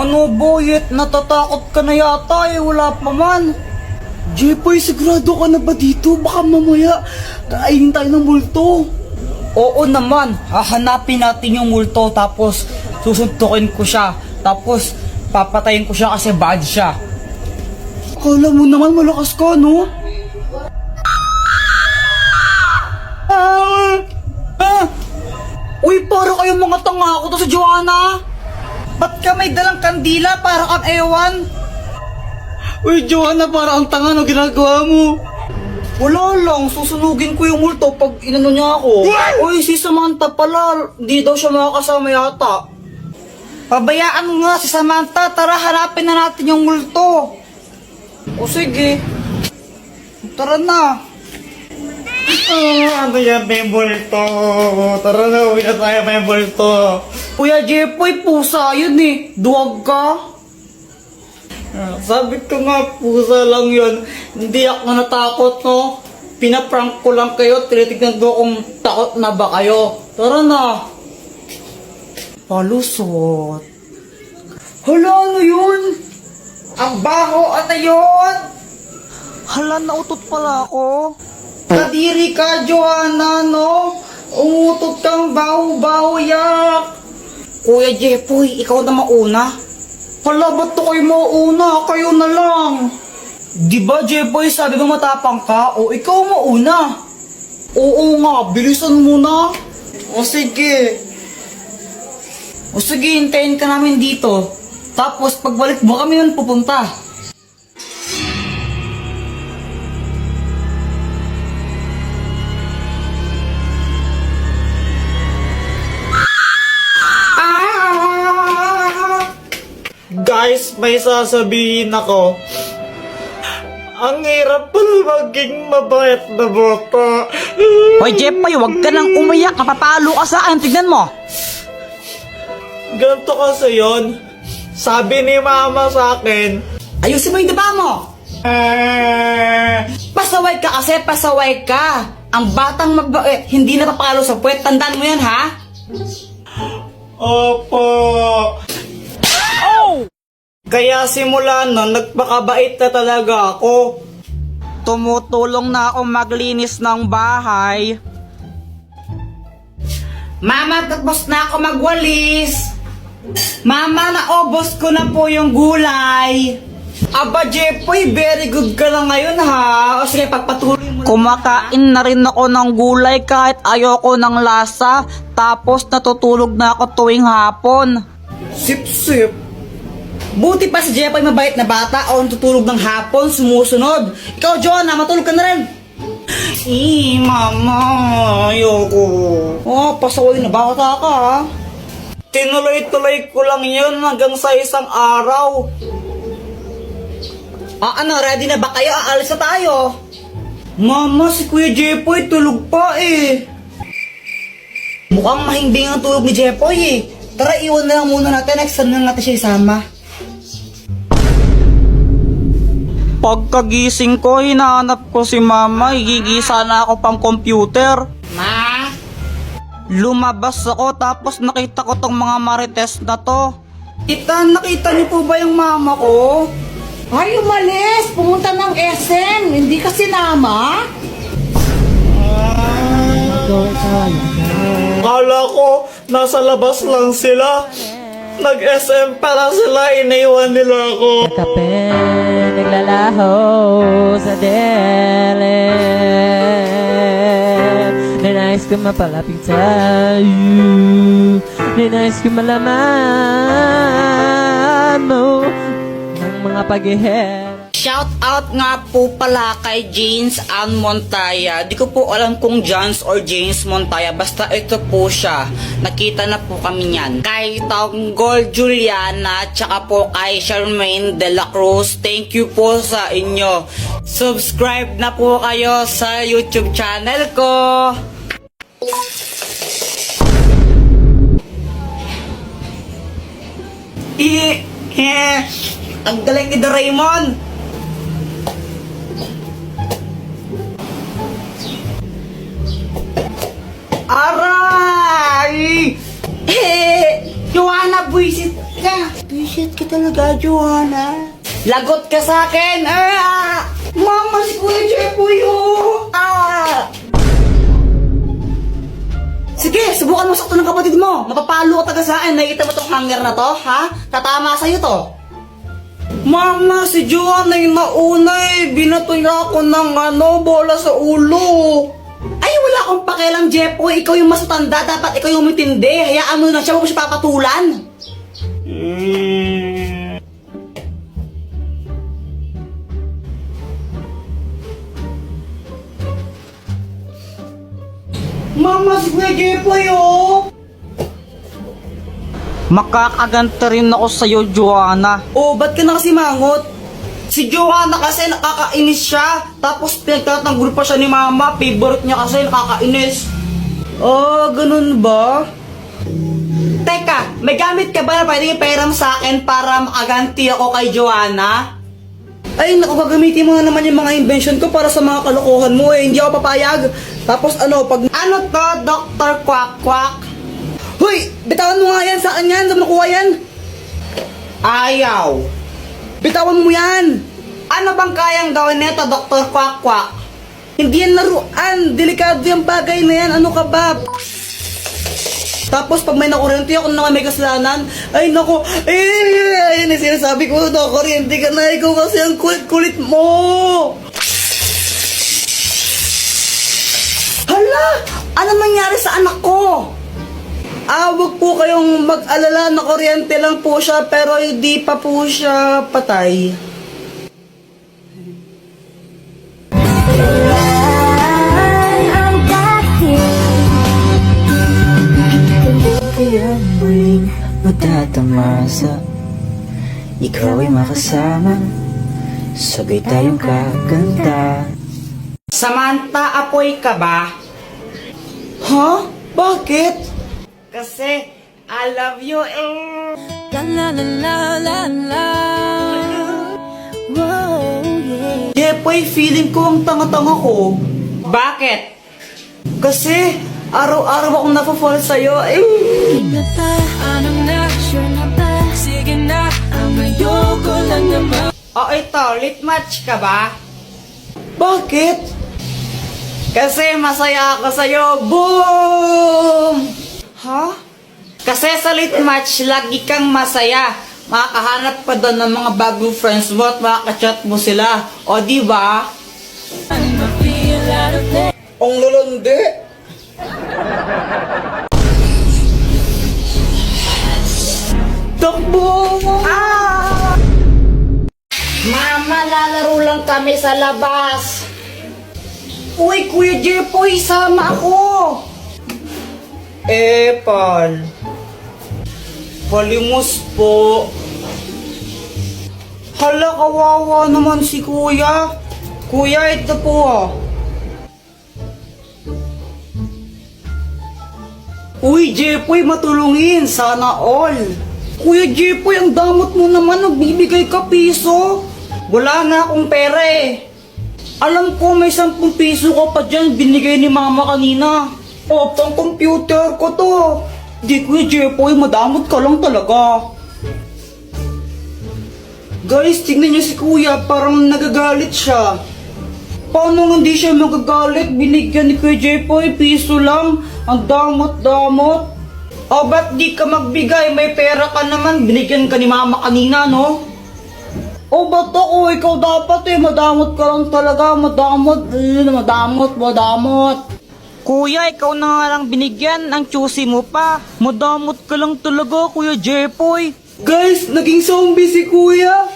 Ano boyet, natatakot ka na yata eh, wala pa man. Jepoy, sigurado ka na ba dito? Baka mamaya kainin tayo ng multo. Oo naman, hahanapin natin yung multo tapos susuntukin ko siya. Tapos papatayin ko siya kasi bad siya. Akala mo naman malakas ka, no? Uy, para kayong mga tanga ako to sa Joanna. Ba't ka may dalang kandila para kang ewan? Uy, Joanna, para ang tanga, no ginagawa mo? Wala lang, susunugin ko yung multo pag inano niya ako. Uy, si Samantha pala, di daw siya makakasama yata. Pabayaan mo nga si Samantha, tara hanapin na natin yung multo. O sige, tara na. Ano yan, may multo? Tara na, uwi na tayo, may multo. Kuya Jepoy, pusa yun eh, duwag ka. Sabi ko nga, pusa lang yun. Hindi ako natakot, no? Pinaprank ko lang kayo, tinitignan ko kung takot na ba kayo. Tara na. Palusot. Hala, ano yun? Ang baho, ano yun? Hala, nautot pala ako. Kadiri ka, Joanna, no? Umutot kang baho-baho, yak. Kuya Jepoy, ikaw na mauna. Hala, ba't to kayo mauna? Kayo na lang. Di ba, Jepoy, sabi mo matapang ka? O ikaw mauna. Oo nga, bilisan mo na. O sige. O sige, hintayin ka namin dito. Tapos, pagbalik mo kami nun pupunta. Guys, may sasabihin ako. Ang hirap pala maging mabait na bata. Hoy, Jepoy, huwag ka nang umiyak. Kapapalo ka sa akin. Tignan mo. Ganito kasi yun. Sabi ni mama sa akin, Ayusin mo yung diba mo. Pasaway ka kasi, pasaway ka. Ang batang magbait, hindi napapalo sa puwet. Tandaan mo yan, ha? Opo. Kaya simula nun, nagpakabait na talaga ako. Tumutulong na ako maglinis ng bahay. Mama, tapos na ako magwalis. Mama, naubos ko na po yung gulay. Aba, Jepoy, very good ka na ngayon, ha? O sige, pagpatuloy mo. Kumakain na rin ako ng gulay kahit ayoko ng lasa. Tapos natutulog na ako tuwing hapon. Sip-sip. Buti pa si Jepoy mabait na bata o tutulog ng hapon, sumusunod. Ikaw, Joanna, matulog ka na rin. Mama, ayoko. Oh, pasaway na bata ka, ha? Tinuloy-tuloy ko lang yun hanggang sa isang araw. Ano, ready na ba kayo? Aalis na tayo. Mama, si Kuya Jepoy tulog pa eh. Mukhang mahimbing ang tulog ni Jepoy eh. Tara, iwan na lang muna natin. Next time na natin siya isama. Pagkagising ko, hinahanap ko si Mama. Higigisa na ako pang computer. Ma? Lumabas ako tapos nakita ko tong mga marites na to. Tita, nakita niyo po ba yung mama ko? Ay, umalis! Pumunta ng SM! Hindi ka sinama? Kala ko, nasa labas lang sila. Nag-SM para sila, iniwan nila ako. Kape, naglalaho sa dele. Ninais ko mapalapit sa'yo. Ninais ko malaman mo ang mga pag-ihera. Shout out nga po pala kay James Ann Montaya. Di ko po alam kung Jans or James Montaya. Basta ito po siya. Nakita na po kami niyan. Kay Tanggol Juliana, tsaka po kay Charmaine de la Cruz. Thank you po sa inyo. Subscribe na po kayo sa YouTube channel ko. Ang galing ni Doraemon. Aray! Joanna, buisit ka. Shit ka talaga, Joanna. Lagot ka sa akin! Ah! Mama, si Kuya Jepoy, oh! Ah! Sige, subukan mo sakto ng kapatid mo. Mapapalo ka taga sa akin. Nakikita mo tong hanger na to, ha? Tatama sa'yo to. Mama, si Joanna yung nauna eh. Binato niya ako ng bola sa ulo. Ay, wala akong pakialam, Jepoy. Ikaw yung mas matanda. Dapat ikaw yung matindi. Hayaan mo na siya. Huwag mo siya papatulan. Mama, si Kuya Jepoy, oh! Makakaganta rin ako sa'yo, Joanna. Oh, ba't ka na kasi mangot? Si Joanna kasi nakakainis siya. Tapos pinagtatanggol pa siya ni Mama. Favorite niya kasi nakakainis. Oh, ganun ba? Teka, may gamit ka ba na pwedeng ipahiram sa akin para makaganti ako kay Joanna? Ay, naku, gagamitin mo na naman yung mga invention ko para sa mga kalokohan mo eh. Hindi ako papayag. Tapos pag... Ano to, Dr. Quack Quack? Hoy, bitawan mo nga yan sa akin yan. Saan mo nakuha yan? Ayaw. Bitawan mo yan. Ano bang kayang gawin nito, Dr. Quack Quack? Hindi yan laruan. Delikado yung bagay na yan. Ano ka ba? Tapos pag may nakuryente ako naman may kasalanan, ay naku, ayun yung sinasabi ko, nakuryente ka na, ikaw kasi ang kulit-kulit mo. Hala, ano nangyari sa anak ko? Wag po kayong mag-alala, nakuryente lang po siya, pero hindi pa po siya patay. Kaya mo'y matatamasa, ikaw ay makasama, sabay tayong kakanta. Samantha, apoy ka ba? Ha? Bakit? Kasi, I love you eh. Jepoy, feeling ko ang tanga-tanga ko. Bakit? Kasi, araw-araw akong napafall sa'yo eh. O ito, lit match ka ba? Bakit? Kasi masaya ako sa'yo. Boom! Ha? Kasi sa lit match, lagi kang masaya. Makakahanap ka doon ng mga bagong friends mo at makakachat mo sila. O diba? Ang lalandi. Takbo! Ah! Mama, lalaro lang kami sa labas. Uy, Kuya Jepoy, sama ako. Pal. Palimos po. Hala, kawawa naman si Kuya. Kuya, ito po ah. Uy, Jepoy, matulungin. Sana all. Kuya Jepoy, ang damot mo naman. Nagbibigay ka piso. Wala na akong pera eh. Alam ko may 10 piso ko pa dyan. Binigay ni Mama kanina. O, pang computer ko to. Di, Kuya Jepoy, madamot ka lang talaga. Guys, tingnan niyo si Kuya. Parang nagagalit siya. Paano hindi siya magagalit? Binigyan ni Kuya Jepoy, piso lang. Ang damot-damot. O, ba't di ka magbigay? May pera ka naman. Binigyan ka ni Mama kanina, no? O, ba't ako? Ikaw dapat eh. Madamot ka lang talaga. Madamot. Madamot. Kuya, ikaw na nga lang binigyan. Ang choosy mo pa. Madamot ka lang talaga, Kuya Jepoy. Guys, naging zombie si Kuya.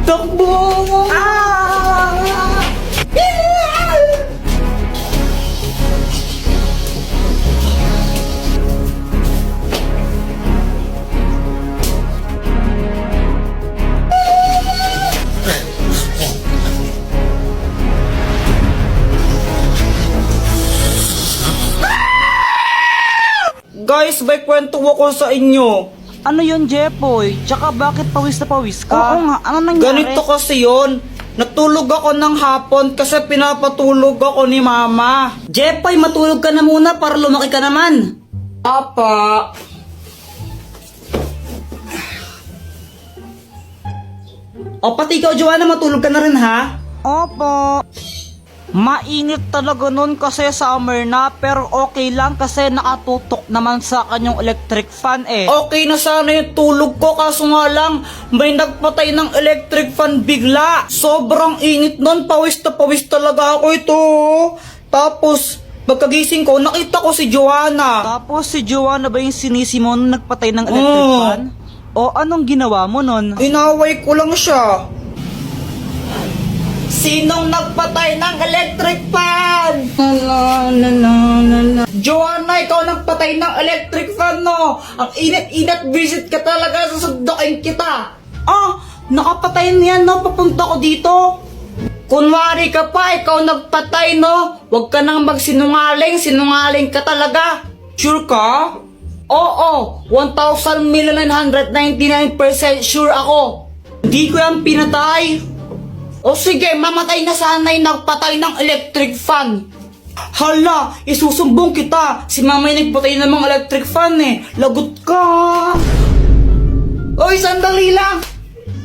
Takbo! Ah! Guys, may kwento ako sa inyo. Ano yun, Jepoy? Tsaka bakit pawis na pawis ka? Oo nga, ano nangyari? Ganito kasi yun. Natulog ako ng hapon kasi pinapatulog ako ni Mama. Jepoy, matulog ka na muna para lumaki ka naman. Apa. O pati ikaw, Joanna, matulog ka na rin ha? Opo. Mainit talaga nun kasi summer na, pero okay lang kasi nakatutok naman sa akin yung electric fan eh. Okay na sana yung tulog ko, kaso nga lang, may nagpatay ng electric fan bigla. Sobrang init nun, pawis na pawis talaga ako ito. Tapos, pagkagising ko, nakita ko si Joanna. Tapos si Joanna ba yung sinisi mo nung nagpatay ng electric Oo. fan? O anong ginawa mo nun? Inaway ko lang siya. Sinong nagpatay ng electric fan? Joanna, ikaw nagpatay ng electric fan, no? Ang init-init, visit ka talaga, susundukin kita. Ah, nakapatay niyan, no? Papunta ko dito. Kunwari ka pa, ikaw nagpatay, no? Huwag ka nang magsinungaling, sinungaling ka talaga. Sure ka? Oo, 1,999% sure ako. Hindi ko yan pinatay. O sige, mamatay na sana yung nagpatay ng electric fan. Hala, isusumbong kita. Si mama yung nagpatay ng mga electric fan eh. Lagot ka. Oy, sandali lang.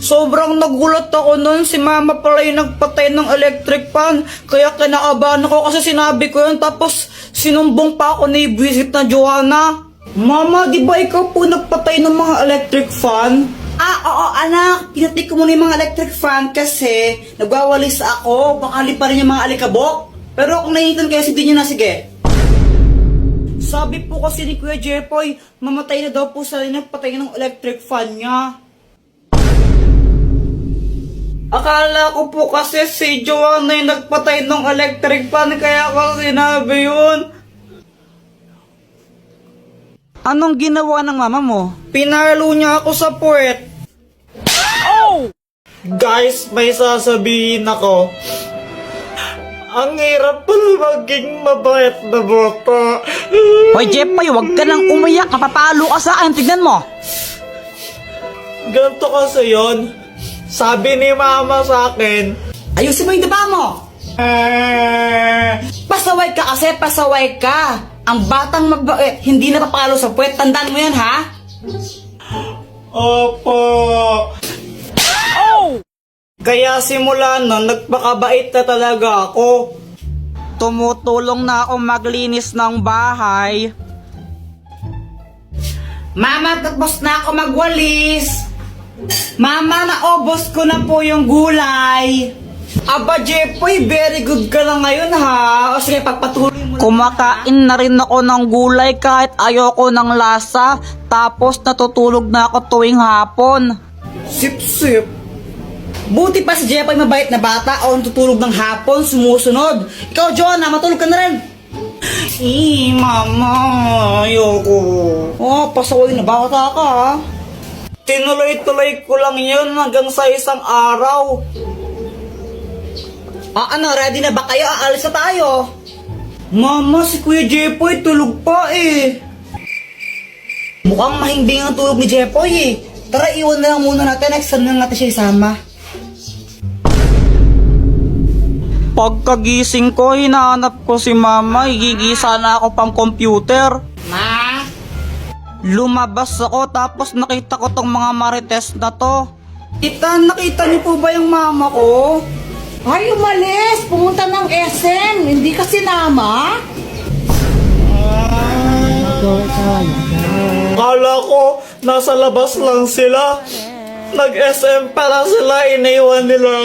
Sobrang nagulat ako nun. Si mama pala yung nagpatay ng electric fan. Kaya kinakabahan ako kasi sinabi ko yun. Tapos sinumbong pa ako ni visit na Joanna. Mama, di ba ikaw po nagpatay ng mga electric fan? Ah, oo anak, pinatay ko muna yung mga electric fan kasi nagwawalis ako, baka liparin yung mga alikabok. Pero kung nainitan kayo, hindi nyo na, sige. Sabi po kasi ni Kuya Jepoy, mamatay na daw po sa nagpatay ng electric fan niya. Akala ko po kasi si Joanna yung nagpatay ng electric fan, kaya ako sinabi yun. Anong ginawa ng mama mo? Pinalo niya ako sa puwet. Oh! Guys, may sasabihin ako. Ang hirap pala maging mabait na bata. Hoy Jepoy, huwag ka nang umiyak, kapapalo ka sa akin, tignan mo. Ganito kasi yun. Sabi ni mama sa akin, ayusin mo yung daba mo. Pasaway ka kasi, pasaway ka. Ang batang magbait, hindi napapalo sa puwet. Tandaan mo yan, ha? Opo. Oh! Kaya simula nun, nagpakabait na talaga ako. Tumutulong na ako maglinis ng bahay. Mama, tapos na ako magwalis. Mama, naubos ko na po yung gulay. Aba, Jepoy, very good ka na ngayon, ha? O sige, pagpatuloy mo. Kumakain na rin ako ng gulay kahit ayoko ng lasa. Tapos natutulog na ako tuwing hapon. Sip-sip. Buti pa si Jepoy mabait na bata o tutulog ng hapon, sumusunod. Ikaw, Joanna, matulog ka na rin. Mama, ayoko. Oh, pasaway na bata ka, ha? Tinuloy-tuloy ko lang yun hanggang sa isang araw. Ano, ready na ba kayo? Aalis na tayo. Mama, si Kuya Jepoy tulog pa eh. Mukhang mahimbing ang tulog ni Jepoy eh. Tara, iwan na lang muna natin. Next time na natin siya isama. Pagkagising ko, hinahanap ko si mama. Higigisa na ako pang computer. Ma? Lumabas ako tapos nakita ko tong mga marites na to. Tita, nakita niyo po ba yung mama ko? Ay, umalis! Pumunta ng SM! Hindi ka sinama? Kala ko, nasa labas lang sila. Nag-SM para sila, iniwan nila